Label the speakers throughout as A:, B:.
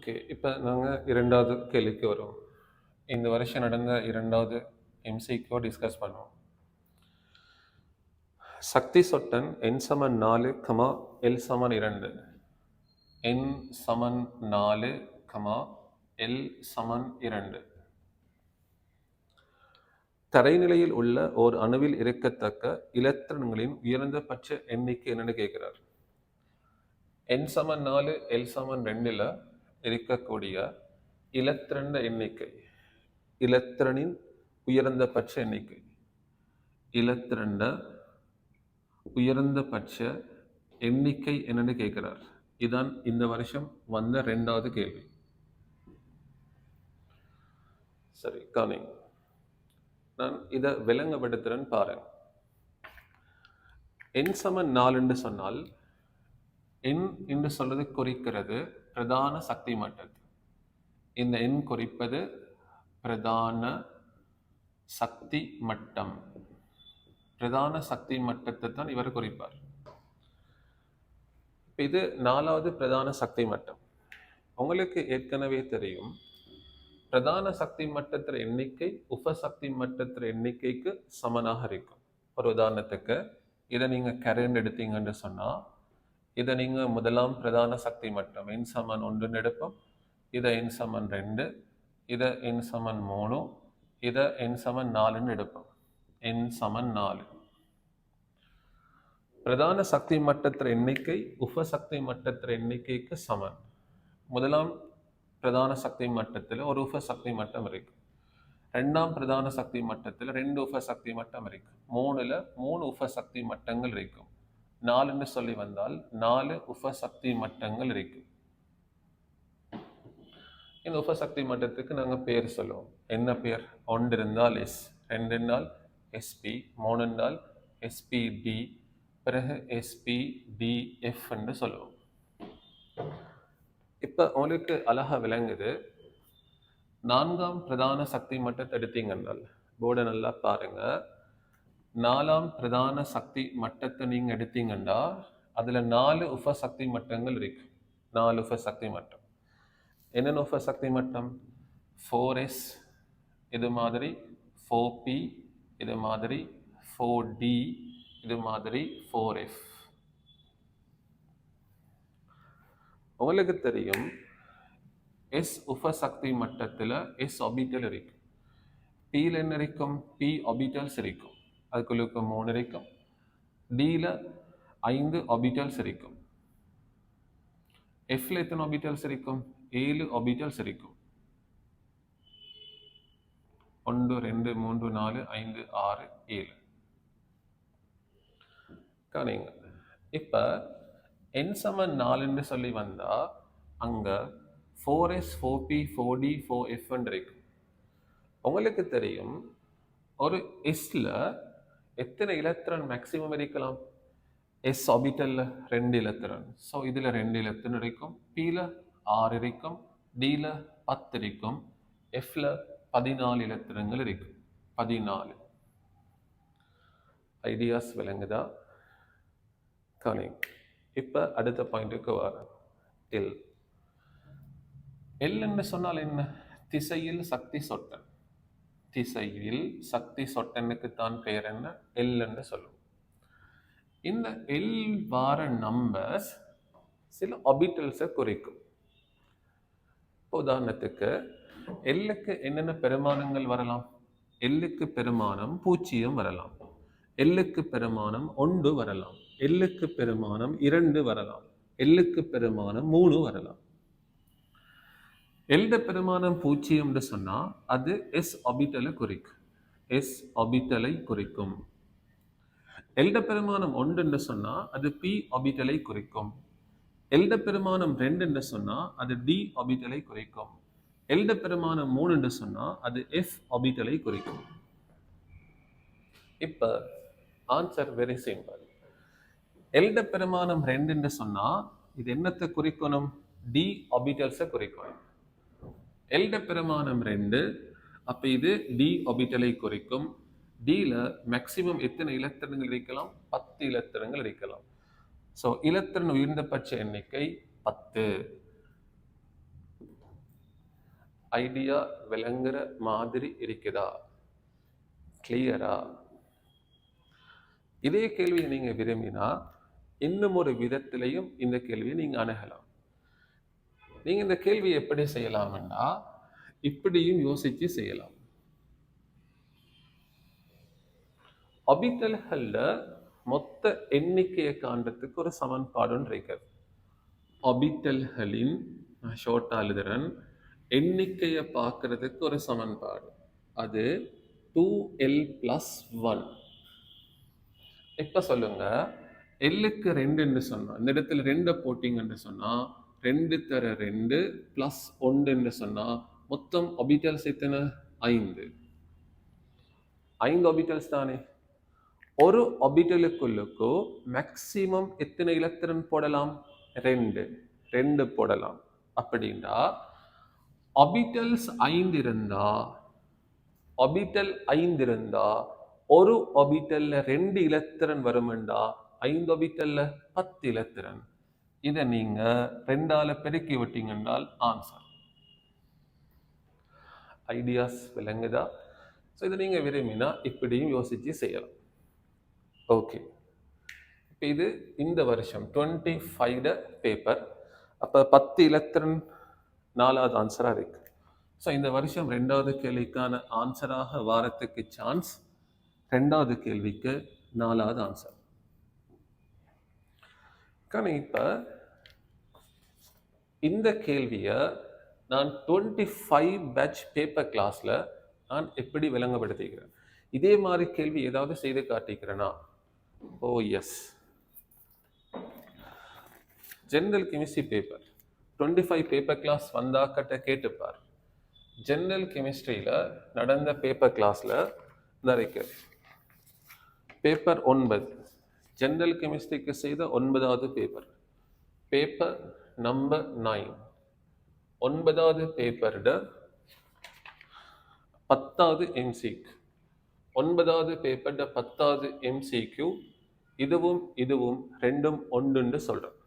A: Okay. இப்ப நாங்க 2வது கேள்விக்கு வருவோம். இந்த வருஷம் நடந்த 2வது எம்சிக்யூ டிஸ்கஸ் பண்ணுவோம். சக்தி சொட்டன் n சமன் 4, L சமன் 2. n சமன் 4, L சமன் 2. தரைநிலையில் உள்ள ஓர் அணுவில் இருக்கத்தக்க இலத்திரன்களின் உயர்ந்தபட்ச எண்ணிக்கை என்னன்னு கேட்கிறார். n சமன் 4, L சமன் 2ல இருக்கக்கூடிய இலத்திரன் எண்ணிக்கை, இலத்திரனின் உயர்ந்தபட்ச எண்ணிக்கை, இலத்திரன் உயர்ந்தபட்ச எண்ணிக்கை என்னன்னு கேட்கிறார். இதான் இந்த வருஷம் வந்த 2வது கேள்வி. சரி, கவனிங்க. நான் இதை விளங்கப்படுத்துறேன்னு பாருங்க. n சமன் 4 என்று சொன்னால் n என்று சொல்றது குறிக்கிறது பிரதான சக்தி மட்டத்தை. இந்த n குறிப்பது பிரதான சக்தி மட்டம். பிரதான சக்தி மட்டத்தை தான் இவர் குறிப்பார். இது 4வது பிரதான சக்தி மட்டம். உங்களுக்கு ஏற்கனவே தெரியும், பிரதான சக்தி மட்டத்தின் எண்ணிக்கை உபசக்தி மட்டத்தின் எண்ணிக்கைக்கு சமனாக இருக்கும். ஒரு உதாரணத்துக்கு இதை நீங்க கரண்ட் எடுத்தீங்கன்னு சொன்னா, இதை நீங்க முதலாம் பிரதான சக்தி மட்டம் n சமன் 1 எடுப்போம், இதை n சமன் 2, இதை n சமன் 3, இதை n சமன் 4 எடுப்போம். n சமன் 4. பிரதான சக்தி மட்டத்தின் எண்ணிக்கை உபசக்தி மட்டத்தின் எண்ணிக்கைக்கு சமன். முதலாம் பிரதான சக்தி மட்டத்தில் ஒரு உபசக்தி மட்டம் இருக்கு. 2ஆம் பிரதான சக்தி மட்டத்தில் 2 உபசக்தி மட்டம் இருக்கு. 3ல 3 உபசக்தி மட்டங்கள் இருக்கும். 4ன்னு சொல்லி வந்தால் 4 உபசக்தி மட்டங்கள் இருக்கு. இந்த உபசக்தி மட்டத்துக்கு நாங்க பேர் சொல்லுவோம். என்ன பேர்? 1 இருந்தால் S, 2 இருந்தால் SP, 3 இருந்தால் SPD, பிறகு SPDF என்று சொல்லுவோம். இப்ப உங்களுக்கு அழகா விளங்குது. 4ஆம் பிரதான சக்தி மட்டத்தை எடுத்தீங்கன்னா, போர்டை நல்லா பாருங்க. 4ஆம் பிரதான சக்தி மட்டத்தை நீங்க எடுத்தீங்கன்னா அதுல 4 உபசக்தி மட்டங்கள் இருக்கு. 4 உபசக்தி மட்டம். என்னென்ன உபசக்தி மட்டம்? 4S, இது மாதிரி 4P, இது மாதிரி 4D, இது மாதிரி 4F. உங்களுக்கு தெரியும், S உபசக்தி மட்டத்தில் S ஆர்பிட்டல் இருக்கு. Pல என்ன இருக்கும்? P ஆர்பிட்டல்ஸ் இருக்கும். அதுக்குள்ள 3 இருக்கும். Dல 5 ஆர்பிட்டல்ஸ் இருக்கும். Fல எத்தனை ஆர்பிட்டல்ஸ் இருக்கும்? 7 ஆர்பிட்டல்ஸ் இருக்கும். 1 2 3 4 5 6 7. காணிங்க. இப்ப n சமன் 4 சொல்லி வந்தா அங்க 4S, 4P, 4D, 4F இருக்கு. உங்களுக்கு தெரியும், ஒரு Sல எத்தனை எலக்ட்ரான் மேக்சிமம் இருக்கலாம்? S ஆர்பிட்டல்ல 2 electron. ஸோ இதுல 2 எலக்ட்ரான் இருக்கும். Pல 6 இருக்கும், Dல 10 இருக்கும், Fல 14 எலக்ட்ரான்கள் இருக்கு. 14. ஐடியாஸ் விளங்குதா? காணிங்க. இப்ப அடுத்த பாயிண்ட்டுக்கு வர L. L என்று சொன்னால் என்ன? திசையில் சக்தி சொட்டன். திசையில் சக்தி சொட்டனுக்கு தான் பெயர் என்ன? L என்று சொல்லுவோம். இந்த L வார நம்பர்ஸ் சில ஆர்பிட்டல்ஸை குறிக்கும். உதாரணத்துக்கு Lக்கு என்னென்ன பெருமானங்கள் வரலாம்? Lக்கு பெருமானம் 0 வரலாம், Lக்கு பெருமானம் 1 வரலாம், Lக்கு பெருமானம் 2 வரலாம், Lக்கு பெருமானம் 3 வரலாம். L பெருமானம் 0 என்று சொன்னா அது S ஆர்பிட்டலை குறிக்கும். S ஆர்பிட்டலை குறிக்கும். L பெருமானம் 1 என்று சொன்னா அது P ஆர்பிட்டலை குறிக்கும். L பெருமானம் 2 என்று சொன்னா அது D ஆர்பிட்டலை குறிக்கும். L பெருமானம் 3 என்று சொன்னா அது F ஆர்பிட்டலை குறிக்கும். இப்ப ஆன்சர் வெரி சிம்பிள். L பெருமானம் 2 என்று சொன்னா இது என்னத்தை குறிக்கணும்? D ஆர்பிட்டல்ஸை குறிக்கணும். L பெருமானம் 2, அப்ப இது D ஆர்பிட்டலை குறிக்கும். Dல மேக்சிமம் எத்தனை இலத்திரன்கள் இருக்கலாம்? 10 இலத்திரன்கள் இருக்கலாம். ஸோ இலத்திரன் உயர்ந்தபட்ச எண்ணிக்கை 10. ஐடியா விளங்குற மாதிரி இருக்குதா? கிளியரா? இதே கேள்வியை நீங்க விரும்பினா இன்னும் ஒரு விதத்திலையும் இந்த கேள்வியை நீங்க அணுகலாம். நீங்க இந்த கேள்வியை எப்படி செய்யலாம்னா இப்படியும் யோசிச்சு செய்யலாம். ஆர்பிட்டல்கள்ல மொத்த எண்ணிக்கையை காண்றதுக்கு ஒரு சமன்பாடு இருக்கிறது. ஆர்பிட்டல்களின் ஷார்ட்டா எழுதுறேன், எண்ணிக்கையை பார்க்கறதுக்கு ஒரு சமன்பாடு. அது 2l+1. இப்ப சொல்லுங்க, எல்லுக்கு 2 சொன்னா, இந்த இடத்துல 2 போட்டிங்கன்னு சொன்னா 2 தர 2 பிளஸ் 1 சொன்னா மொத்தம் ஆர்பிட்டல்ஸ் எத்தனை? 5. 5 ஆர்பிட்டல்ஸ் தானே. ஒரு ஆர்பிட்டலுக்குள்ளுக்கு மேக்சிமம் எத்தனை எலக்ட்ரான் போடலாம்? 2 போடலாம். அப்படின்னா ஆர்பிட்டல்ஸ் 5 இருந்தா, ஒரு ஆர்பிட்டல்ல 2 எலக்ட்ரான் வரும்டா 5 ஆர்பிட்டல்ல 10 எலக்ட்ரான். இதை நீங்க 2ஆல பெருக்கி விட்டீங்கன்னால் ஆன்சர். ஐடியாஸ் விளங்குதா? ஸோ இதை நீங்க விரும்பினா இப்படியும் யோசிச்சு செய்யலாம். ஓகே, இப்போ இது இந்த வருஷம் 25 பேப்பர். அப்போ 10 எலக்ட்ரான் 4வது ஆன்சராக இருக்கு. ஸோ இந்த வருஷம் 2வது கேள்விக்கான ஆன்சராக வாரத்துக்கு சான்ஸ் 2வது கேள்விக்கு 4வது ஆன்சர். இப்போ இந்த கேள்வியை நான் 25 பேட்ச் பேப்பர் கிளாஸ்ல நான் எப்படி விளங்கப்படுத்திக்கிறேன்? இதே மாதிரி கேள்வி ஏதாவது செய்து காட்டிக்கிறேனா? Oh yes. General chemistry paper 25 paper class வந்தா கட்ட கேட்டுப்பார். ஜெனரல் கெமிஸ்ட்ரியில நடந்த பேப்பர் கிளாஸ்ல நிறைய பேப்பர் 9 ஜெனரல் கெமிஸ்ட்ரிக்கு செய்த 9வது பேப்பர், பேப்பர் நம்பர் 9, 9வது பேப்பர்ட 10வது MCQ, 9வது பேப்பர்ட 10வது MCQ. இதுவும் ரெண்டும் ஒன்றுன்னு சொல்றேன்.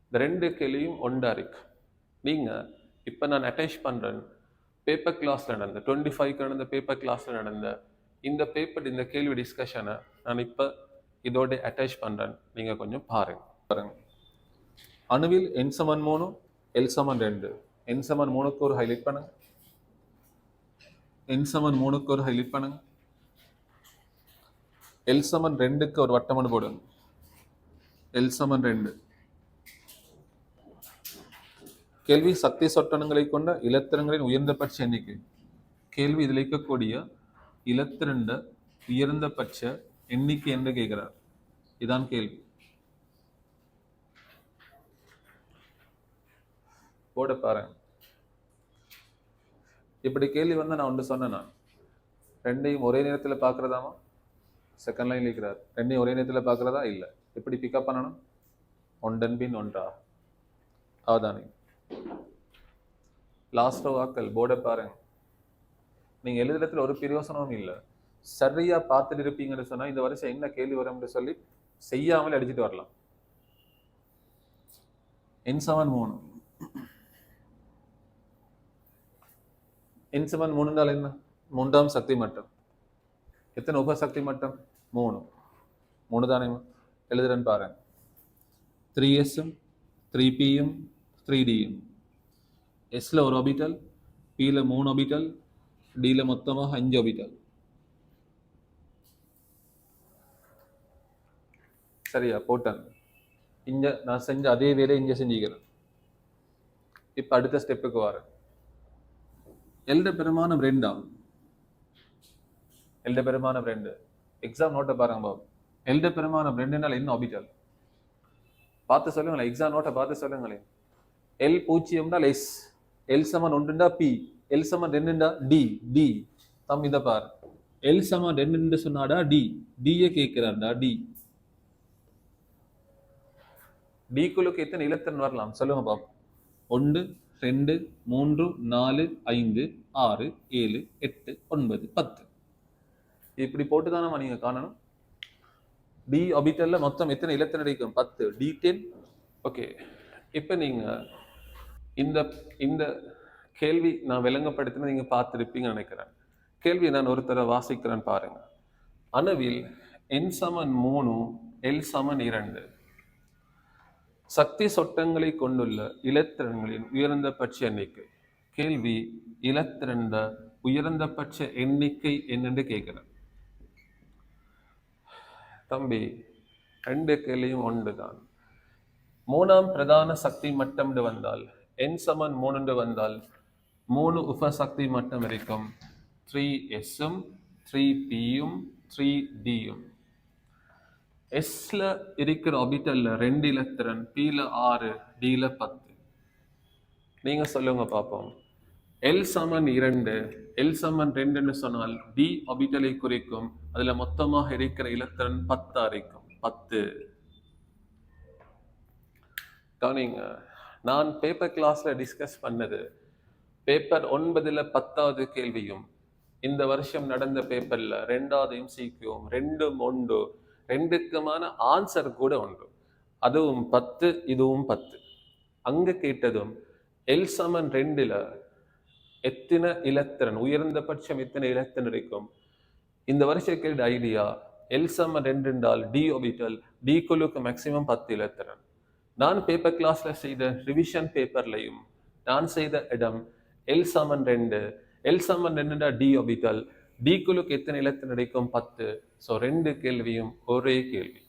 A: இந்த 2 கேள்வியும் ஒன்றா இருக்கு. நீங்க இப்ப நான் அட்டாச் பண்றேன் பேப்பர் கிளாஸ்ல நடந்த 25 நடந்த பேப்பர் கிளாஸ்ல நடந்த இந்த பேப்பர் இந்த கேள்வி டிஸ்கஷனை நான் இப்ப இதோட அட்டாச் பண்றேன். நீங்க கொஞ்சம் பாருங்க. அணுவில் N=3, L=2. N=3க்கு ஒரு ஹைலைட் பண்ணுங்க. N=3க்கு ஒரு ஹைலைட் பண்ணுங்க. L=2க்கு ஒரு வட்டமடு போடுங்க. L=2. கேள்வி சக்தி சொட்டணங்களை கொண்ட இலத்திரங்களின் உயர்ந்தபட்ச எண்ணிக்கை. கேள்வி இதில் இருக்கக்கூடிய இலத்திரண்ட உயர்ந்தபட்ச எண்ணிக்கை என்று கேட்கிறார். இதான் கேள்வி. போட பாருங்க. இப்படி கேள்வி வந்து நான் ஒன்று சொன்னேன். நான் 2ஐயும் ஒரே நேரத்தில் பார்க்கறதாமா? செகண்ட் லைன் இருக்கிறார். 2ஐயும் ஒரே நேரத்தில் பார்க்கறதா? இல்லை. எப்படி பிக்கப் பண்ணணும்? ஒன்றன் பின் ஒன்றா. அவதானே லாஸ்ட் வாக்கள் போர்ட பாருங்க. நீங்க எழுதுறதுல ஒரு பிரயோசனமும் இல்லை. சரியா பார்த்துட்டு இருப்பீங்கன்னு சொன்னா இந்த வருஷம் என்ன கேள்வி வரும்னு சொல்லி செய்யாமல் அடிச்சுட்டு வரலாம். N=3. N=3 என்றால் என்ன? 3ஆம் சக்தி மட்டம். எத்தனை உபசக்தி மட்டம்? 3 தானே. எழுதுறேன்னு பாருங்க. 3s-ம் 3p-யும் 3d-யும். எஸ்ல ஒரு ஆர்பிட்டல், பில 3 ஆர்பிட்டல், டில மொத்தமாக 5 ஆர்பிட்டல். சரியா போட்டேன். இங்க நான் செஞ்ச அதே வேலையை இங்க செஞ்சுக்கிறேன். இப்ப அடுத்த ஸ்டெப்புக்கு வரேன். எல்ட பெருமானம் 2. எல்ட பெருமானம் 2. எக்ஸாம் நோட்டை பாருங்க பாபு. எல்ட பெருமானம் 2னால என்ன ஆர்பிட்டல் பார்த்து சொல்லுங்களேன். எக்ஸாம் நோட்டை பார்த்து சொல்லுங்களேன். L0 S, L=1 P, L=2 D. D தம் இதை பாரு. L=2 சொன்னாடா D, D கேட்கிறான்டா D. டிக்குள்ளுக்கு எத்தனை இலத்திரன் வரலாம் சொல்லுங்க பாப்போம். 1, 2, 3, 4, 5, 6, 7, 8, 9, 10. இப்படி போட்டுதானமா நீங்க காணணும். டி ஆர்பிட்டல்ல மொத்தம் எத்தனை இலத்திரன் இருக்கும்? 10. D10. ஓகே, இப்ப நீங்க இந்த இந்த கேள்வி நான் விளங்கப்படுத்தின நீங்க பார்த்திருப்பீங்கன்னு நினைக்கிறேன். கேள்வி நான் ஒருத்தரை வாசிக்கிறேன் பாருங்க. அணுவில் n சமன் 3 L சமன் 2 சக்தி சொட்டங்களை கொண்டுள்ள இலத்திரன்களின் உயர்ந்தபட்ச எண்ணிக்கை. கேள்வி, இலத்திரண்ட உயர்ந்தபட்ச எண்ணிக்கை என்னன்னு கேட்கிறேன். தம்பி, 2 கேள்வியும் ஒன்றுதான். 3ஆம் பிரதான சக்தி மட்டம் வந்தால் n சமன் 3 வந்தால் 3 உபசக்தி மட்டம் இருக்கும். 3s-ம் 3p-யும் 3d-யும். எஸ்ல இருக்கிற ஆர்பிட்டல்ல 2 இலத்திரன், pல 6, dல 10. நீங்க சொல்லுங்க பார்ப்போம். L சமன் 2, L சமன் 2ன்னு சொன்னால் d ஆர்பிட்டலை குறிக்கும். அதுல மொத்தமாக இருக்கிற இலத்திரன் 10 இருக்கும். 10. கவனிங்க, நான் பேப்பர் கிளாஸ்ல டிஸ்கஸ் பண்ணது பேப்பர் 9ல 10வது கேள்வியும் இந்த வருஷம் நடந்த பேப்பர்ல 2வது MCQவும் ரெண்டும் உண்டு. 2க்குமான ஆன்சர் கூட உண்டு. அதுவும் 10, இதுவும் 10. அங்க கேட்டதும் எல் சமன் 2ல எத்தனை இலத்திரன், உயர்ந்தபட்சம் எத்தனை இலத்திரன் இருக்கும். இந்த வருஷ கேள்வி ஐடியா எல் சமன் 2 என்றால் டி ஆர்பிட்டல், டி குழுக்கு மேக்சிமம் 10 இலத்திரன். நான் பேப்பர் கிளாஸ்ல செய்த ரிவிஷன் பேப்பர்லையும் நான் செய்த இடம் எல் சமன் 2, எல் சமன் 2 டி ஆர்பிட்டல், டி குழுக்கு எத்தனை இலத்திரன் இருக்கும் 10. ஸோ 2 கேள்வியும் ஒரே கேள்வி.